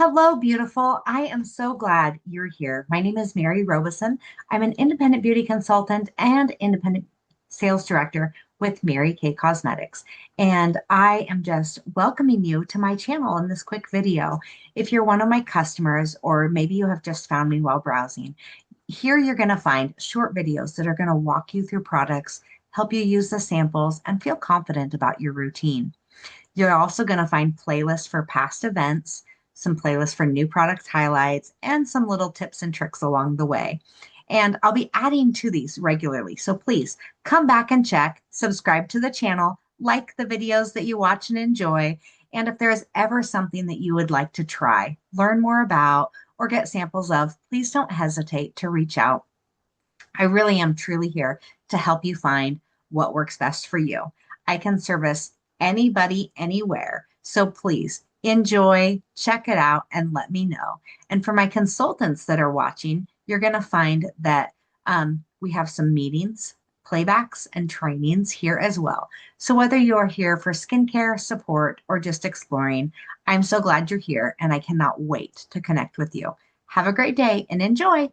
Hello, beautiful. I am so glad you're here. My name is Mary Robeson. I'm an independent beauty consultant and independent sales director with Mary Kay Cosmetics. And I am just welcoming you to my channel in this quick video. If you're one of my customers, or maybe you have just found me while browsing, here you're going to find short videos that are going to walk you through products, help you use the samples, and feel confident about your routine. You're also going to find playlists for past events, some playlists for new product highlights, and some little tips and tricks along the way. And I'll be adding to these regularly. So please come back and check, subscribe to the channel, like the videos that you watch and enjoy. And if there's ever something that you would like to try, learn more about, or get samples of, please don't hesitate to reach out. I really am truly here to help you find what works best for you. I can service anybody, anywhere. So please enjoy, check it out, and let me know. And for my consultants that are watching, you're going to find that we have some meetings, playbacks, and trainings here as well. So whether you're here for skincare support or just exploring, I'm so glad you're here and I cannot wait to connect with you. Have a great day and enjoy.